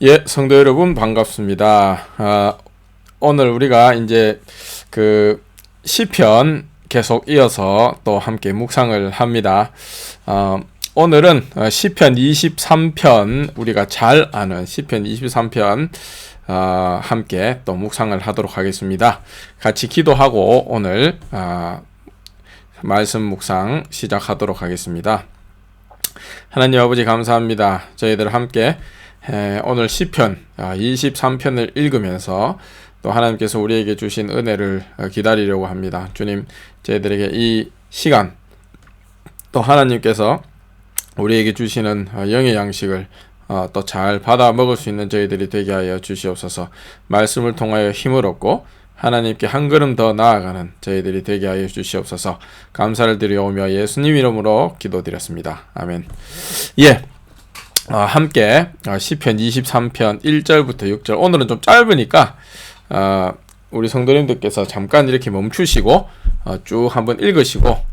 예, 성도 여러분 반갑습니다. 오늘 우리가 이제 그 시편 계속 이어서 또 함께 묵상을 합니다. 오늘은 시편 23편, 우리가 잘 아는 시편 23편 함께 또 묵상을 하도록 하겠습니다. 같이 기도하고 오늘 말씀 묵상 시작하도록 하겠습니다. 하나님 아버지 감사합니다. 저희들 함께 오늘 시편 23편을 읽으면서 또 하나님께서 우리에게 주신 은혜를 기다리려고 합니다. 주님, 저희들에게 이 시간 또 하나님께서 우리에게 주시는 영의 양식을 또 잘 받아 먹을 수 있는 저희들이 되게 하여 주시옵소서. 말씀을 통하여 힘을 얻고 하나님께 한 걸음 더 나아가는 저희들이 되게 하여 주시옵소서. 감사를 드리오며 예수님 이름으로 기도드렸습니다. 아멘. 예. 함께 시편 23편 1절부터 6절, 오늘은 좀 짧으니까 우리 성도님들께서 잠깐 이렇게 멈추시고 쭉 한번 읽으시고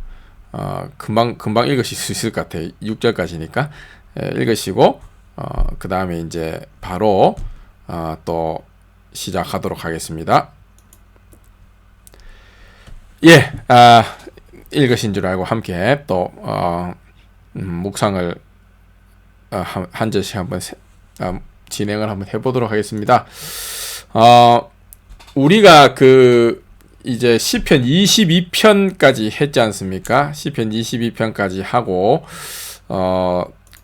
금방 읽으실 수 있을 것 같아요. 6절까지니까 읽으시고 그 다음에 이제 바로 또 시작하도록 하겠습니다. 예, 읽으신 줄 알고 함께 또 묵상을 한 절씩 한번 진행을 한번 해보도록 하겠습니다. 우리가 이제 시편 22편까지 했지 않습니까? 시편 22편까지 하고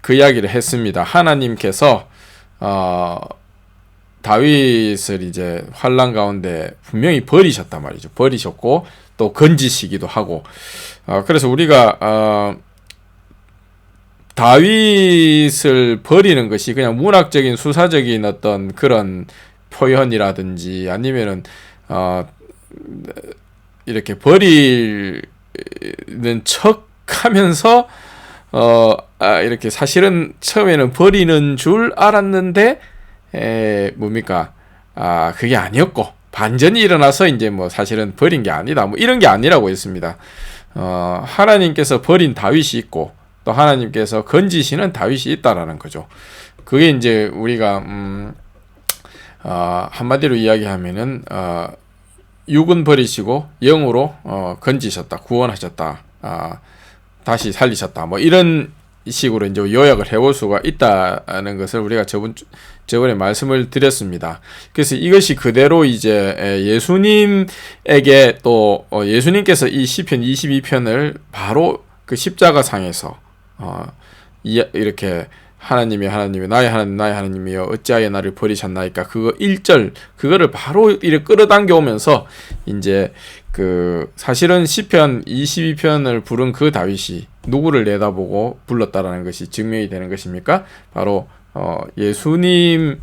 그 이야기를 했습니다. 하나님께서 다윗을 이제 환난 가운데 분명히 버리셨단 말이죠. 버리셨고 또 건지시기도 하고 그래서 우리가 다윗을 버리는 것이 그냥 문학적인 수사적인 어떤 그런 표현이라든지 아니면은 이렇게 버리는 척하면서 이렇게 사실은 처음에는 버리는 줄 알았는데 뭡니까? 그게 아니었고 반전이 일어나서 이제 뭐 사실은 버린 게 아니다. 뭐 이런 게 아니라고 했습니다. 하나님께서 버린 다윗이 있고 또 하나님께서 건지시는 다윗이 있다라는 거죠. 그게 이제 우리가 한마디로 이야기하면은 육은 버리시고 영으로 건지셨다, 구원하셨다, 다시 살리셨다, 뭐 이런 식으로 이제 요약을 해볼 수가 있다는 것을 우리가 저번에 말씀을 드렸습니다. 그래서 이것이 그대로 이제 예수님에게 또 예수님께서 이 시편 22편을 바로 그 십자가상에서 이렇게 하나님이 나의 하나님이여 어찌하여 나를 버리셨나이까, 그거 1절 그거를 바로 이렇게 끌어당겨 오면서 이제 사실은 시편 22편을 부른 그 다윗이 누구를 내다보고 불렀다라는 것이 증명이 되는 것입니까? 바로 예수님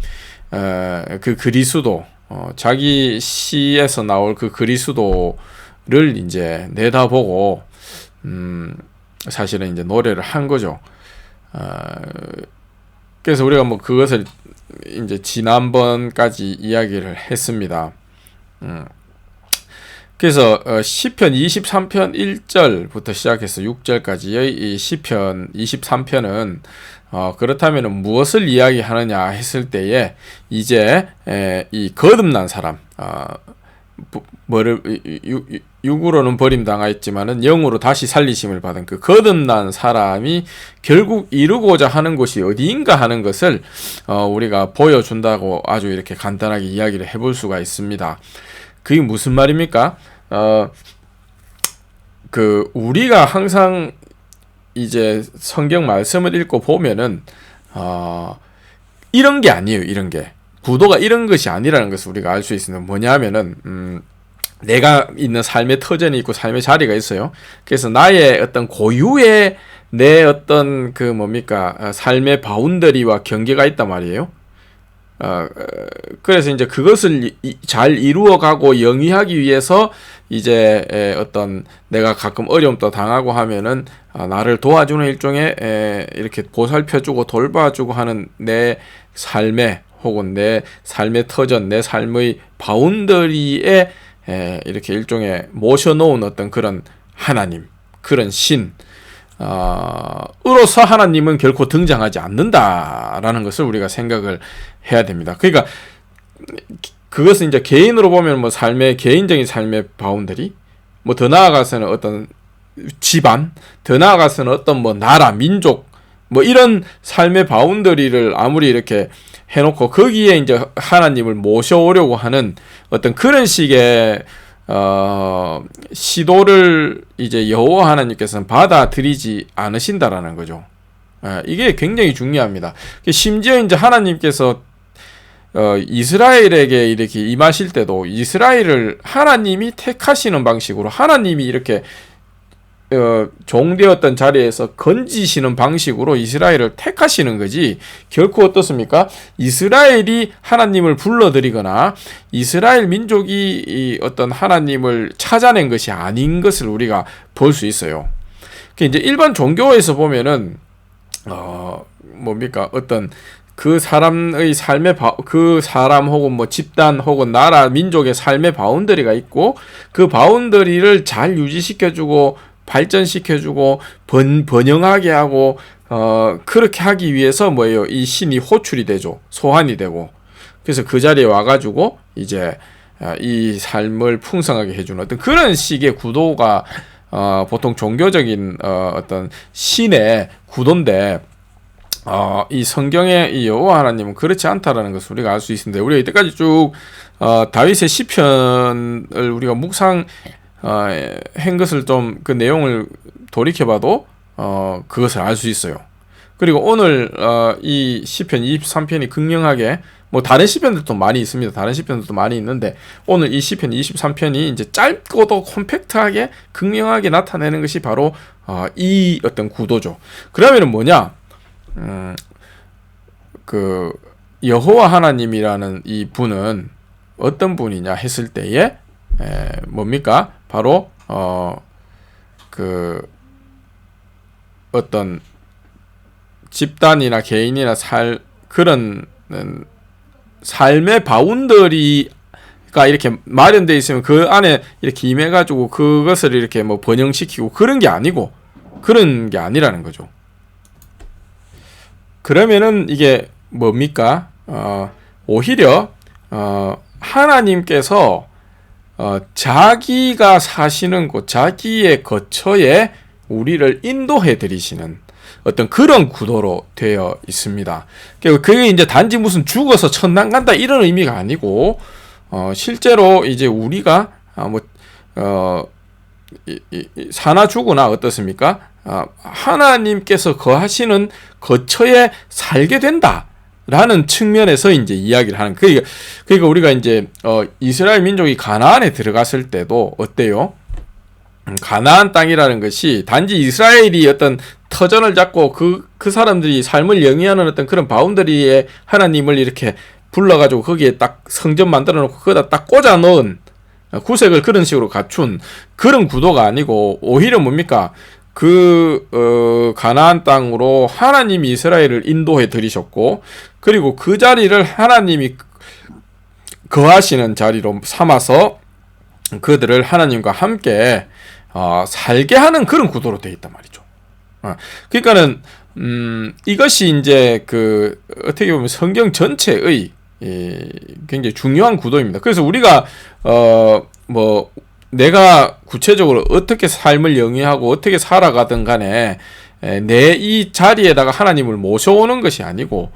그 그리스도, 자기 시에서 나올 그 그리스도를 이제 내다보고 사실은 이제 노래를 한 거죠. 그래서 우리가 뭐 그것을 이제 지난번까지 이야기를 했습니다. 그래서 시편 23편 1절부터 시작해서 6절까지의 이 시편 23편은 그렇다면 무엇을 이야기하느냐 했을 때에 이제 이 거듭난 사람, 육으로는 버림당하였지만은 영으로 다시 살리심을 받은 그 거듭난 사람이 결국 이루고자 하는 곳이 어디인가 하는 것을 우리가 보여준다고 아주 이렇게 간단하게 이야기를 해볼 수가 있습니다. 그게 무슨 말입니까? 우리가 항상 이제 성경 말씀을 읽고 보면은 이런 게 아니에요. 이런 게 구도가 이런 것이 아니라는 것을 우리가 알 수 있습니다. 뭐냐면은 내가 있는 삶의 터전이 있고 삶의 자리가 있어요. 그래서 나의 어떤 고유의 내 어떤 삶의 바운더리와 경계가 있단 말이에요. 그래서 이제 그것을 잘 이루어가고 영위하기 위해서 이제 어떤 내가 가끔 어려움도 당하고 하면은 나를 도와주는 일종의 이렇게 보살펴주고 돌봐주고 하는 내 삶의 혹은 내 삶의 터전, 내 삶의 바운더리에 이렇게 일종의 모셔놓은 어떤 그런 하나님, 그런 신, 으로서 하나님은 결코 등장하지 않는다라는 것을 우리가 생각을 해야 됩니다. 그러니까 그것은 이제 개인으로 보면 뭐 개인적인 삶의 바운더리, 뭐 더 나아가서는 어떤 집안, 더 나아가서는 어떤 뭐 나라, 민족, 뭐 이런 삶의 바운더리를 아무리 이렇게 해놓고 거기에 이제 하나님을 모셔오려고 하는 어떤 그런 식의 시도를 이제 여호와 하나님께서는 받아들이지 않으신다라는 거죠. 이게 굉장히 중요합니다. 심지어 이제 하나님께서 이스라엘에게 이렇게 임하실 때도 이스라엘을 하나님이 택하시는 방식으로 하나님이 이렇게 종되었던 자리에서 건지시는 방식으로 이스라엘을 택하시는 거지, 결코 어떻습니까? 이스라엘이 하나님을 불러들이거나 이스라엘 민족이 이 어떤 하나님을 찾아낸 것이 아닌 것을 우리가 볼 수 있어요. 이제 일반 종교에서 보면은 뭡니까? 어떤 그 사람의 삶의 그 사람 혹은 뭐 집단 혹은 나라 민족의 삶의 바운더리가 있고, 그 바운더리를 잘 유지시켜주고 발전시켜주고 번영하게 하고 그렇게 하기 위해서 뭐예요? 이 신이 호출이 되죠. 소환이 되고, 그래서 그 자리에 와가지고 이제 이 삶을 풍성하게 해주는 어떤 그런 식의 구도가 보통 종교적인 어떤 신의 구도인데, 이 성경의 이 여호와 하나님은 그렇지 않다라는 것을 우리가 알 수 있습니다. 우리가 이때까지 쭉 다윗의 시편을 우리가 묵상 한 것을 좀 그 내용을 돌이켜봐도 그것을 알 수 있어요. 그리고 오늘 이 시편 23편이 극명하게, 뭐 다른 시편들도 많이 있습니다. 다른 시편들도 많이 있는데 오늘 이 시편 23편이 이제 짧고도 콤팩트하게 극명하게 나타내는 것이 바로 이 어떤 구도죠. 그러면은 뭐냐? 그 여호와 하나님이라는 이 분은 어떤 분이냐 했을 때에 뭡니까? 바로 그 어떤 집단이나 개인이나 그런 삶의 바운더리가 이렇게 마련되어 있으면 그 안에 이렇게 임해가지고 그것을 이렇게 뭐 번영시키고 그런 게 아니고, 그런 게 아니라는 거죠. 그러면은 이게 뭡니까? 오히려 하나님께서 자기가 사시는 곳, 자기의 거처에 우리를 인도해 드리시는 어떤 그런 구도로 되어 있습니다. 그게 이제 단지 무슨 죽어서 천당 간다 이런 의미가 아니고, 실제로 이제 우리가 사나 죽으나 어떻습니까? 하나님께서 거하시는 거처에 살게 된다라는 측면에서 이제 이야기를 하는. 그러니까 우리가 이제 이스라엘 민족이 가나안에 들어갔을 때도 어때요? 가나안 땅이라는 것이 단지 이스라엘이 어떤 터전을 잡고 그 사람들이 삶을 영위하는 어떤 그런 바운더리에 하나님을 이렇게 불러가지고 거기에 딱 성전 만들어 놓고 거기다 딱 꽂아 넣은, 구색을 그런 식으로 갖춘 그런 구도가 아니고, 오히려 뭡니까? 가나안 땅으로 하나님이 이스라엘을 인도해 들이셨고, 그리고 그 자리를 하나님이 거하시는 자리로 삼아서 그들을 하나님과 함께 살게 하는 그런 구도로 되어 있단 말이죠. 그러니까는 이것이 이제 어떻게 보면 성경 전체의 굉장히 중요한 구도입니다. 그래서 우리가 내가 구체적으로 어떻게 삶을 영위하고 어떻게 살아가든 간에 내 이 자리에다가 하나님을 모셔오는 것이 아니고,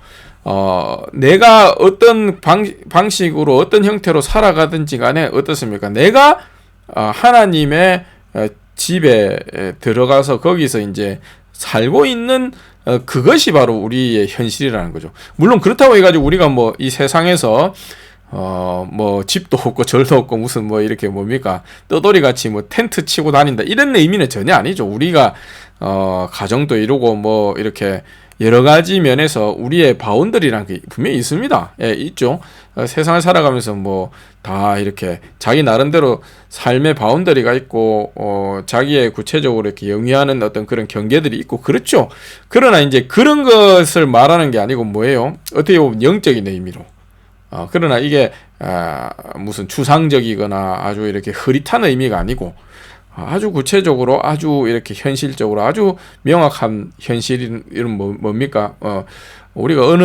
내가 어떤 방식으로 어떤 형태로 살아가든지 간에 어떻습니까? 내가 하나님의 집에 들어가서 거기서 이제 살고 있는 그것이 바로 우리의 현실이라는 거죠. 물론 그렇다고 해가지고 우리가 뭐 이 세상에서 뭐 집도 없고 절도 없고 무슨 뭐 이렇게 뭡니까? 떠돌이 같이 뭐 텐트 치고 다닌다 이런 의미는 전혀 아니죠. 우리가 가정도 이루고 뭐 이렇게 여러 가지 면에서 우리의 바운더리라는 게 분명히 있습니다. 예, 있죠. 세상을 살아가면서 뭐 다 이렇게 자기 나름대로 삶의 바운더리가 있고, 자기의 구체적으로 이렇게 영위하는 어떤 그런 경계들이 있고, 그렇죠. 그러나 이제 그런 것을 말하는 게 아니고 뭐예요? 어떻게 보면 영적인 의미로. 그러나 이게 무슨 추상적이거나 아주 이렇게 흐릿한 의미가 아니고, 아주 구체적으로 아주 이렇게 현실적으로 아주 명확한 현실은 뭡니까? 우리가 어느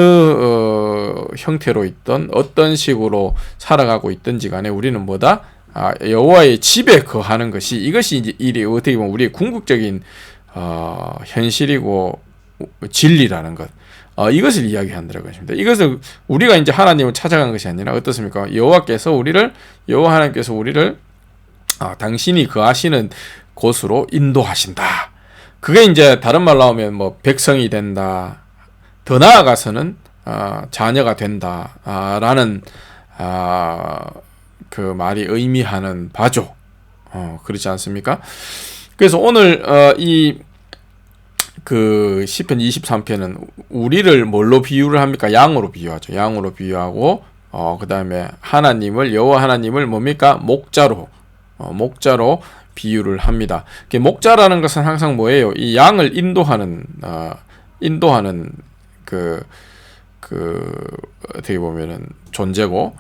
형태로 있든 어떤 식으로 살아가고 있든지 간에 우리는 뭐다? 여호와의 집에 거하는 것이 이것이 이제 어떻게 보면 우리의 궁극적인 현실이고 진리라는 것. 이것을 이야기한다는 것입니다. 이것을 우리가 이제 하나님을 찾아간 것이 아니라 어떻습니까? 여호와 하나님께서 우리를 당신이 거하시는 곳으로 인도하신다. 그게 이제 다른 말로 하면 뭐 백성이 된다. 더 나아가서는 자녀가 된다. 라는 그 말이 의미하는 바죠. 그렇지 않습니까? 그래서 오늘 그 시편 23편은 우리를 뭘로 비유를 합니까? 양으로 비유하죠. 양으로 비유하고 그 다음에 여호와 하나님을 뭡니까? 목자로 비유를 합니다. 목자라는 것은 항상 뭐예요? 이 양을 인도하는 어떻게 보면은 존재고,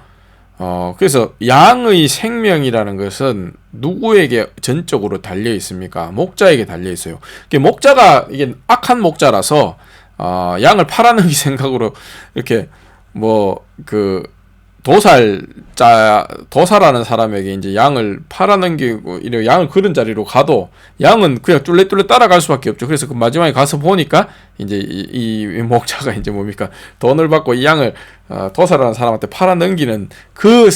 그래서 양의 생명이라는 것은 누구에게 전적으로 달려 있습니까? 목자에게 달려 있어요. 목자가 이게 악한 목자라서 양을 팔아넘기 생각으로 이렇게 도사라는 사람에게 이제 양을 팔아넘기고 이렇게 양을 그런 자리로 가도 양은 그냥 쫄래쫄래 따라갈 수밖에 없죠. 그래서 그 마지막에 가서 보니까 이제 이 목자가 이제 뭡니까? 돈을 받고 이 양을 도사라는 사람한테 팔아넘기는 그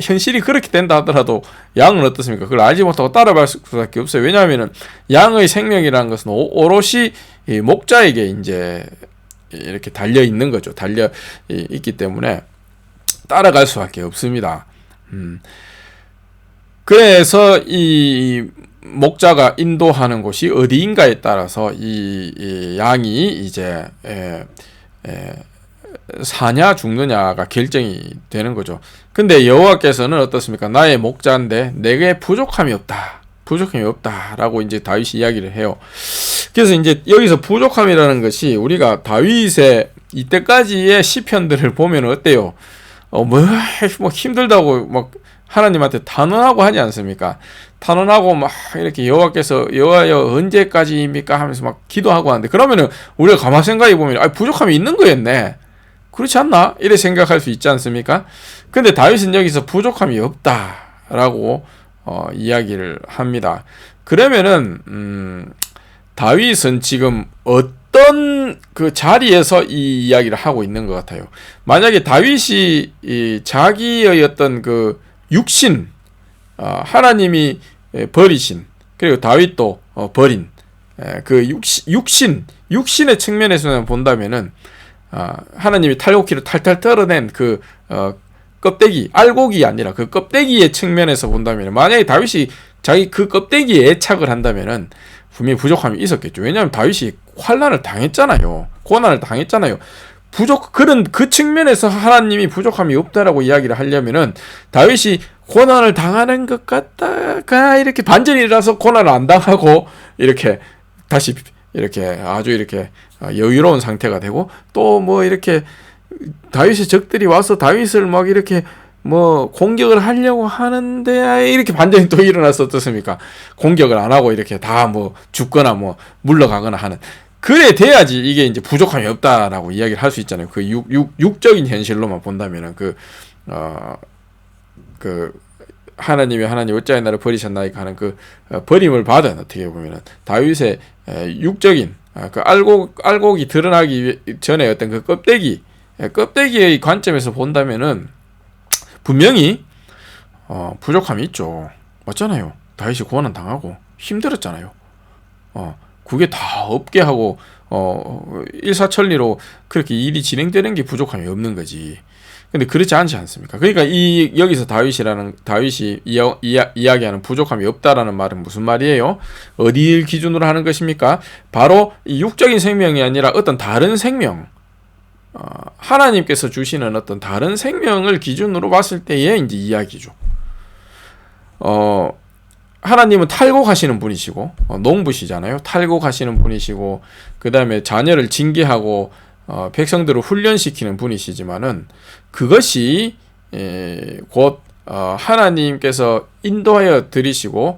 현실이 그렇게 된다 하더라도 양은 어떻습니까? 그걸 알지 못하고 따라갈 수밖에 없어요. 왜냐하면은 양의 생명이라는 것은 오롯이 이 목자에게 이제 이렇게 달려 있는 거죠. 달려 있기 때문에 따라갈 수밖에 없습니다. 그래서 이 목자가 인도하는 곳이 어디인가에 따라서 이 양이 이제 사냐 죽느냐가 결정이 되는 거죠. 근데 여호와께서는 어떻습니까? 나의 목자인데 내게 부족함이 없다라고 이제 다윗이 이야기를 해요. 그래서 이제 여기서 부족함이라는 것이 우리가 다윗의 이때까지의 시편들을 보면 어때요? 뭐 힘들다고 막 하나님한테 탄원하고 하지 않습니까? 탄원하고 막 이렇게 여호와여 언제까지입니까? 하면서 막 기도하고 하는데, 그러면은 우리가 가만 생각해 보면 부족함이 있는 거였네. 그렇지 않나? 이래 생각할 수 있지 않습니까? 근데 다윗은 여기서 부족함이 없다라고 이야기를 합니다. 그러면은 다윗은 지금 어떤 그 자리에서 이 이야기를 하고 있는 것 같아요. 만약에 다윗이 자기의 어떤 그 육신, 하나님이 버리신, 그리고 다윗도 버린 그 육신의 측면에서는 본다면은 하나님이 탈곡기를 탈탈 털어낸 그 껍데기, 알곡이 아니라 그 껍데기의 측면에서 본다면, 만약에 다윗이 자기 그 껍데기에 애착을 한다면은 분명히 부족함이 있었겠죠. 왜냐하면 다윗이 환난을 당했잖아요. 고난을 당했잖아요. 그런 그 측면에서 하나님이 부족함이 없다라고 이야기를 하려면은 다윗이 고난을 당하는 것 같다가 이렇게 반전이 일어나서 고난을 안 당하고 이렇게 다시 이렇게 아주 이렇게 여유로운 상태가 되고, 또 뭐 이렇게 다윗의 적들이 와서 다윗을 막 이렇게 뭐 공격을 하려고 하는데 이렇게 반전이 또 일어나서 어떻습니까? 공격을 안 하고 이렇게 다 뭐 죽거나 뭐 물러가거나 하는, 그래 돼야지 이게 이제 부족함이 없다라고 이야기를 할 수 있잖아요. 그 육적인 현실로만 본다면은 하나님 어찌하여 나를 버리셨나이까 하는 그 버림을 받은, 어떻게 보면은 다윗의 육적인 그 알곡이 드러나기 전에 어떤 그 껍데기의 관점에서 본다면은 분명히 부족함이 있죠. 맞잖아요. 다윗이 고난 당하고 힘들었잖아요. 그게 다 없게 하고 일사천리로 그렇게 일이 진행되는 게 부족함이 없는 거지. 근데 그렇지 않지 않습니까? 그러니까 여기서 다윗이 이야기하는 부족함이 없다라는 말은 무슨 말이에요? 어디를 기준으로 하는 것입니까? 바로 이 육적인 생명이 아니라 어떤 다른 생명, 하나님께서 주시는 어떤 다른 생명을 기준으로 봤을 때의 이제 이야기죠. 하나님은 탈곡하시는 분이시고, 농부시잖아요. 탈곡하시는 분이시고, 그 다음에 자녀를 징계하고 백성들을 훈련시키는 분이시지만은, 그것이 곧 하나님께서 인도하여 들이시고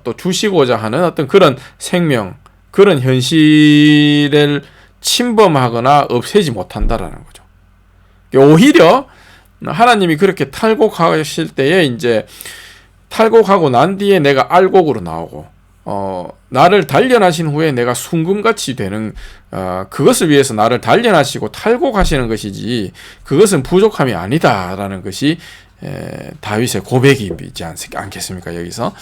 또 주시고자 하는 어떤 그런 생명, 그런 현실을 침범하거나 없애지 못한다라는 거죠. 오히려 하나님이 그렇게 탈곡하실 때에 이제 탈곡하고 난 뒤에 내가 알곡으로 나오고 나를 단련하신 후에 내가 순금같이 되는 그것을 위해서 나를 단련하시고 탈곡하시는 것이지 그것은 부족함이 아니다라는 것이 다윗의 고백이지 않겠습니까? 여기서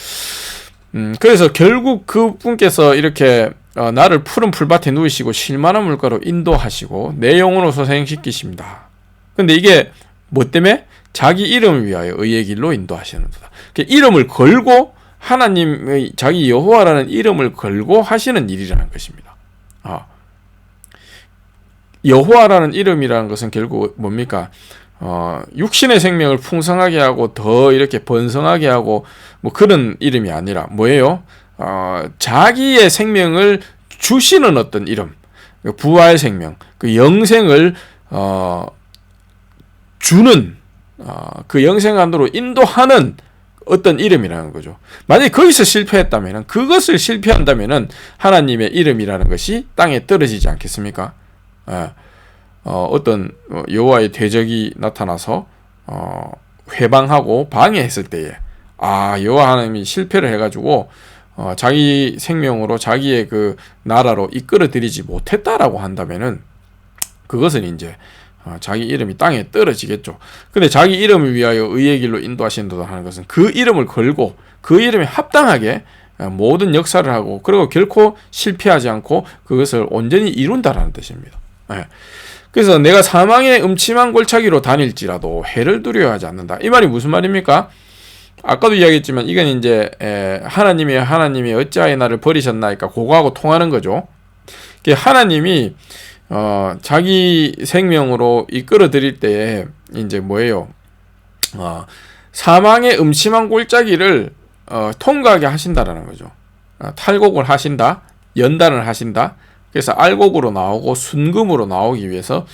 그래서 결국 그분께서 이렇게 나를 푸른 풀밭에 누이시고 실만한 물가로 인도하시고 내 영혼을 소생시키십니다. 근데 이게 뭐 때문에? 자기 이름을 위하여 의의 길로 인도하시는도다. 이름을 걸고 하나님의 자기 여호와라는 이름을 걸고 하시는 일이라는 것입니다. 여호와라는 이름이라는 것은 결국 뭡니까? 육신의 생명을 풍성하게 하고 더 이렇게 번성하게 하고 뭐 그런 이름이 아니라 뭐예요? 자기의 생명을 주시는 어떤 이름, 부활 생명, 그 영생을 주는 그 영생 안으로 인도하는 어떤 이름이라는 거죠. 만약에 거기서 실패했다면, 그것을 실패한다면 하나님의 이름이라는 것이 땅에 떨어지지 않겠습니까? 어떤 여호와의 대적이 나타나서 회방하고 방해했을 때에 여호와 하나님이 실패를 해가지고 자기 생명으로 자기의 그 나라로 이끌어들이지 못했다라고 한다면은 그것은 이제 자기 이름이 땅에 떨어지겠죠. 근데 자기 이름을 위하여 의의 길로 인도하신다 하는 것은 그 이름을 걸고 그 이름에 합당하게 모든 역사를 하고 그리고 결코 실패하지 않고 그것을 온전히 이룬다라는 뜻입니다. 그래서 내가 사망의 음침한 골짜기로 다닐지라도 해를 두려워하지 않는다. 이 말이 무슨 말입니까? 아까도 이야기했지만 이건 이제 하나님이 어찌하여 나를 버리셨나이까 그거하고 통하는 거죠. 하나님이 자기 생명으로 이끌어 드릴 때에 이제 뭐예요? 사망의 음침한 골짜기를 통과하게 하신다라는 거죠. 탈곡을 하신다, 연단을 하신다. 그래서 알곡으로 나오고 순금으로 나오기 위해서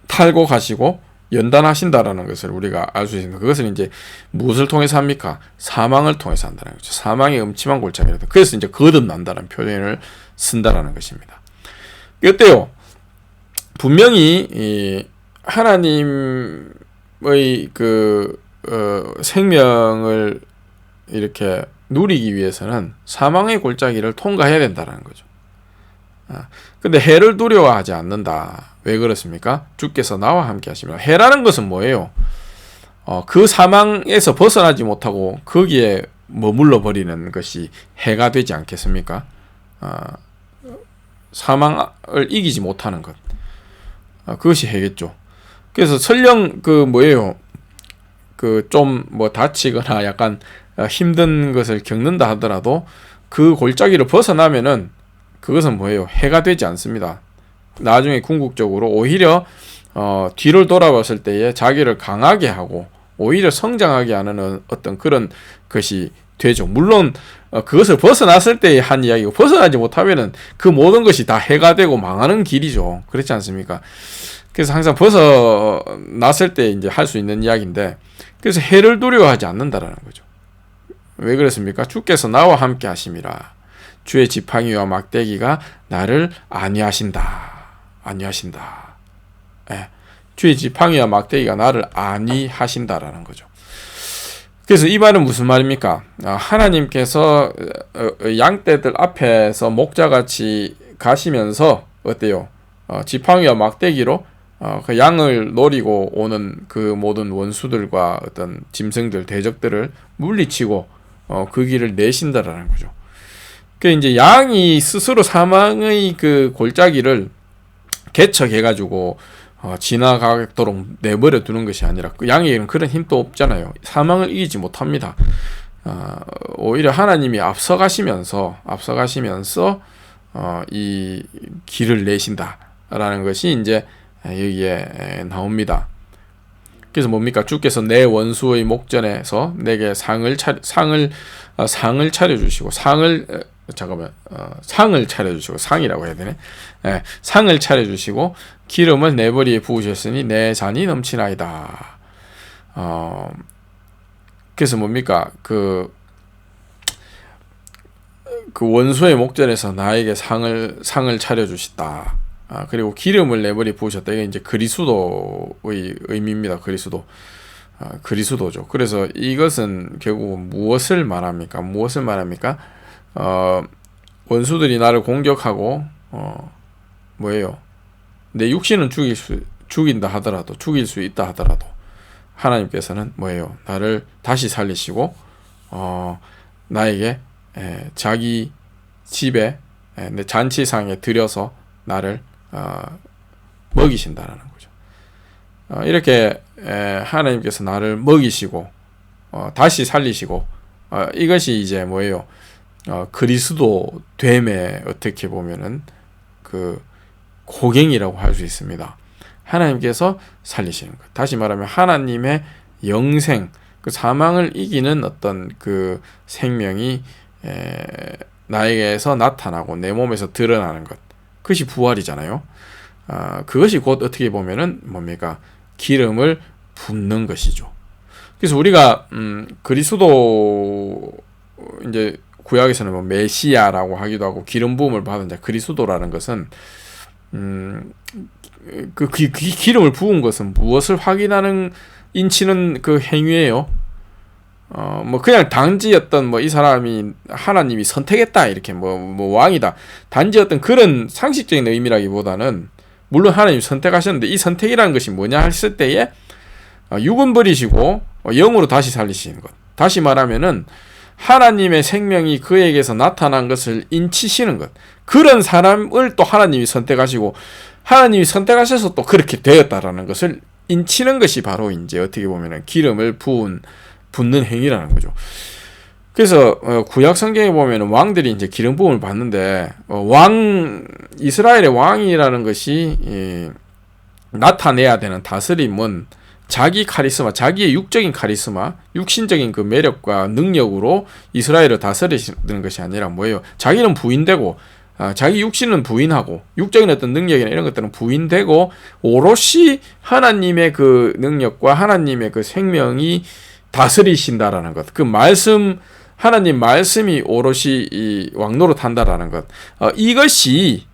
탈곡하시고 연단하신다라는 것을 우리가 알 수 있습니다. 그것은 이제 무엇을 통해서 합니까? 사망을 통해서 한다는 거죠. 사망의 음침한 골짜기라도. 그래서 이제 거듭난다는 표현을 쓴다라는 것입니다. 어때요? 분명히 이 하나님의 그 생명을 이렇게 누리기 위해서는 사망의 골짜기를 통과해야 된다는 거죠. 근데 해를 두려워하지 않는다. 왜 그렇습니까? 주께서 나와 함께 하시면. 해라는 것은 뭐예요? 그 사망에서 벗어나지 못하고 거기에 머물러 버리는 것이 해가 되지 않겠습니까? 사망을 이기지 못하는 것. 그것이 해겠죠. 그래서 설령 그 뭐예요? 그 좀 뭐 다치거나 약간 힘든 것을 겪는다 하더라도 그 골짜기를 벗어나면은 그것은 뭐예요? 해가 되지 않습니다. 나중에 궁극적으로 오히려 뒤를 돌아봤을 때에 자기를 강하게 하고 오히려 성장하게 하는 어떤 그런 것이 되죠. 물론 그것을 벗어났을 때의 한 이야기고 벗어나지 못하면은 그 모든 것이 다 해가 되고 망하는 길이죠. 그렇지 않습니까? 그래서 항상 벗어났을 때 이제 할 수 있는 이야기인데 그래서 해를 두려워하지 않는다라는 거죠. 왜 그렇습니까? 주께서 나와 함께 하심이라. 주의 지팡이와 막대기가 나를 안위하신다. 주의 지팡이와 막대기가 나를 안위하신다라는 거죠. 그래서 이 말은 무슨 말입니까? 하나님께서 양떼들 앞에서 목자같이 가시면서 어때요? 지팡이와 막대기로 그 양을 노리고 오는 그 모든 원수들과 어떤 짐승들, 대적들을 물리치고 그 길을 내신다라는 거죠. 그 이제 양이 스스로 사망의 그 골짜기를 개척해가지고 지나가도록 내버려 두는 것이 아니라 그 양에게는 그런 힘도 없잖아요. 사망을 이기지 못합니다. 오히려 하나님이 앞서가시면서 이 길을 내신다라는 것이 이제 여기에 나옵니다. 그래서 뭡니까? 주께서 내 원수의 목전에서 내게 상을 차려주시고 상을 차려주시고 상이라고 해야 되네. 상을 차려주시고 기름을 내 머리에 부으셨으니 내 잔이 넘치나이다. 그래서 뭡니까? 그 그 원수의 목전에서 나에게 상을 차려주시다. 그리고 기름을 내 머리에 부으셨다. 이게 이제 그리스도의 의미입니다. 그리스도죠. 그래서 이것은 결국 무엇을 말합니까? 원수들이 나를 공격하고 뭐예요? 내 육신은 죽인다 하더라도, 죽일 수 있다 하더라도 하나님께서는 뭐예요? 나를 다시 살리시고 나에게 자기 집에 내 잔치상에 들여서 나를 먹이신다라는 거죠. 이렇게 하나님께서 나를 먹이시고 다시 살리시고 이것이 이제 뭐예요? 그리스도 됨의 어떻게 보면은 그 고갱이라고 할 수 있습니다. 하나님께서 살리시는 것. 다시 말하면 하나님의 영생, 그 사망을 이기는 어떤 그 생명이 나에게서 나타나고 내 몸에서 드러나는 것. 그것이 부활이잖아요. 그것이 곧 어떻게 보면은 뭡니까? 기름을 붓는 것이죠. 그래서 우리가 그리스도 이제 구약에서는 뭐 메시아라고 하기도 하고 기름 부음을 받은 자 그리스도라는 것은 그 기름을 부은 것은 무엇을 확인하는 인치는 그 행위예요. 뭐 그냥 단지 어떤 뭐 이 사람이 하나님이 선택했다 이렇게 뭐 왕이다 단지 어떤 그런 상식적인 의미라기보다는 물론 하나님이 선택하셨는데 이 선택이라는 것이 뭐냐 했을 때에 육은 버리시고 영으로 다시 살리시는 것. 다시 말하면은 하나님의 생명이 그에게서 나타난 것을 인치시는 것. 그런 사람을 또 하나님이 선택하시고 하나님이 선택하셔서 또 그렇게 되었다라는 것을 인치는 것이 바로 이제 어떻게 보면은 기름을 붓는 행위라는 거죠. 그래서 구약 성경에 보면 왕들이 이제 기름 부음을 받는데 이스라엘의 왕이라는 것이 나타내야 되는 다스림은 자기 카리스마, 자기의 육적인 카리스마, 육신적인 그 매력과 능력으로 이스라엘을 다스리는 것이 아니라 뭐예요? 자기는 부인되고 자기 육신은 부인하고 육적인 어떤 능력이나 이런 것들은 부인되고 오롯이 하나님의 그 능력과 하나님의 그 생명이 다스리신다라는 것. 그 말씀 하나님 말씀이 오롯이 이 왕노릇 한다라는 것. 이것이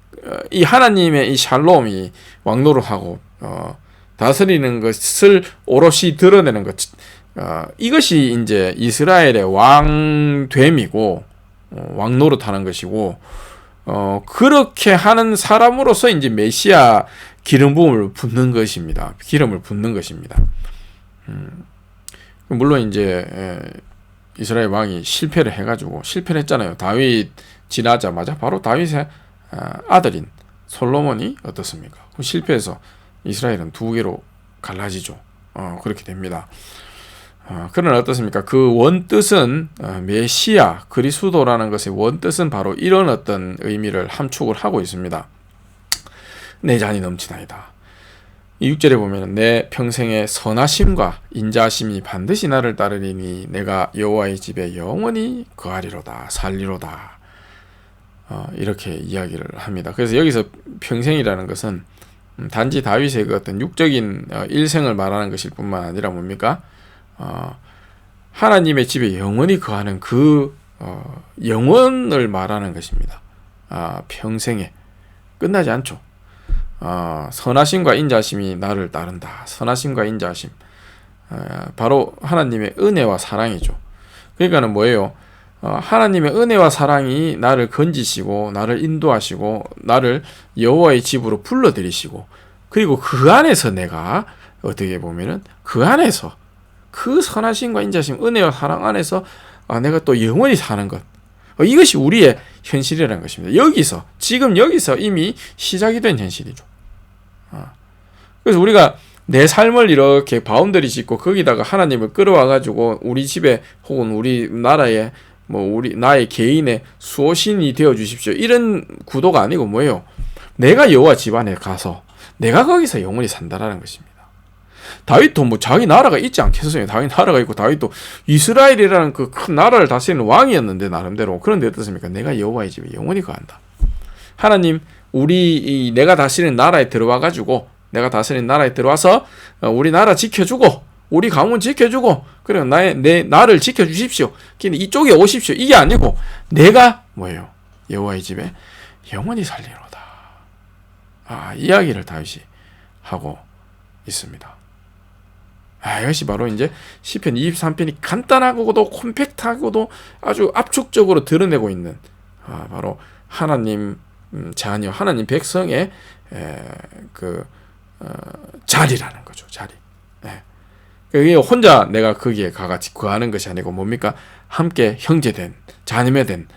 이 하나님의 이 샬롬이 왕노릇하고 다스리는 것을 오롯이 드러내는 것. 이것이 이제 이스라엘의 왕됨이고 왕노릇하는 것이고 그렇게 하는 사람으로서 이제 메시아 기름 부음을 붓는 것입니다. 기름을 붓는 것입니다. 물론 이제 이스라엘 왕이 실패를 했잖아요. 다윗 지나자마자 바로 다윗의 아들인 솔로몬이 어떻습니까? 실패해서 이스라엘은 두 개로 갈라지죠. 그렇게 됩니다. 그러나 어떻습니까? 그 원뜻은 메시아 그리스도라는 것의 원뜻은 바로 이런 어떤 의미를 함축을 하고 있습니다. 내 잔이 넘치나이다. 이 6절에 보면 내 평생의 선하심과 인자하심이 반드시 나를 따르리니 내가 여호와의 집에 영원히 거하리로다 살리로다. 이렇게 이야기를 합니다. 그래서 여기서 평생이라는 것은 단지 다윗의 그 어떤 육적인 일생을 말하는 것일 뿐만 아니라 뭡니까? 하나님의 집에 영원히 거하는 그 영원을 말하는 것입니다. 평생에 끝나지 않죠. 선하심과 인자하심이 나를 따른다. 선하심과 인자하심 바로 하나님의 은혜와 사랑이죠. 그러니까는 뭐예요? 하나님의 은혜와 사랑이 나를 건지시고 나를 인도하시고 나를 여호와의 집으로 불러들이시고 그리고 그 안에서 내가 어떻게 보면은 그 안에서 그 선하심과 인자심 은혜와 사랑 안에서 내가 또 영원히 사는 것 이것이 우리의 현실이라는 것입니다. 지금 여기서 이미 시작이 된 현실이죠. 그래서 우리가 내 삶을 이렇게 바운더리 짓고 거기다가 하나님을 끌어와 가지고 우리 집에 혹은 우리 나라에 나의 개인의 수호신이 되어 주십시오. 이런 구도가 아니고 뭐예요? 내가 여호와 집안에 가서 내가 거기서 영원히 산다라는 것입니다. 다윗도 자기 나라가 있지 않겠어요? 다윗 나라가 있고 다윗도 이스라엘이라는 그 큰 나라를 다스리는 왕이었는데 나름대로 그런데 어떻습니까? 내가 여호와의 집에 영원히 거한다. 하나님 내가 다스리는 나라에 들어와 가지고 내가 다스리는 나라에 들어와서 우리 나라 지켜주고 우리 가문 지켜주고 그래 나를 지켜주십시오. 근데 이쪽에 오십시오. 이게 아니고 내가 뭐예요? 여호와의 집에 영원히 살리로다. 이야기를 다윗이 하고 있습니다. 이것이 바로 이제 시편 23편이 간단하고도 콤팩트하고도 아주 압축적으로 드러내고 있는 바로 하나님 자녀, 하나님 백성의 자리라는 거죠. 자리. 그게 혼자 내가 거기에 가같이 거하는 것이 아니고 뭡니까? 함께 형제된, 자녀된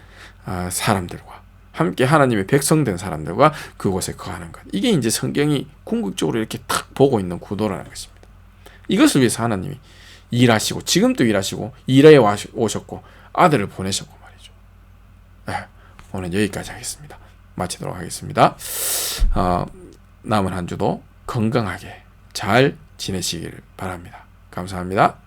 사람들과 함께 하나님의 백성된 사람들과 그곳에 거하는 것. 이게 이제 성경이 궁극적으로 이렇게 탁 보고 있는 구도라는 것입니다. 이것을 위해서 하나님이 일하시고 지금도 일하시고 일해 오셨고 아들을 보내셨고 말이죠. 오늘 여기까지 하겠습니다. 마치도록 하겠습니다. 남은 한 주도 건강하게 잘 지내시길 바랍니다. 감사합니다.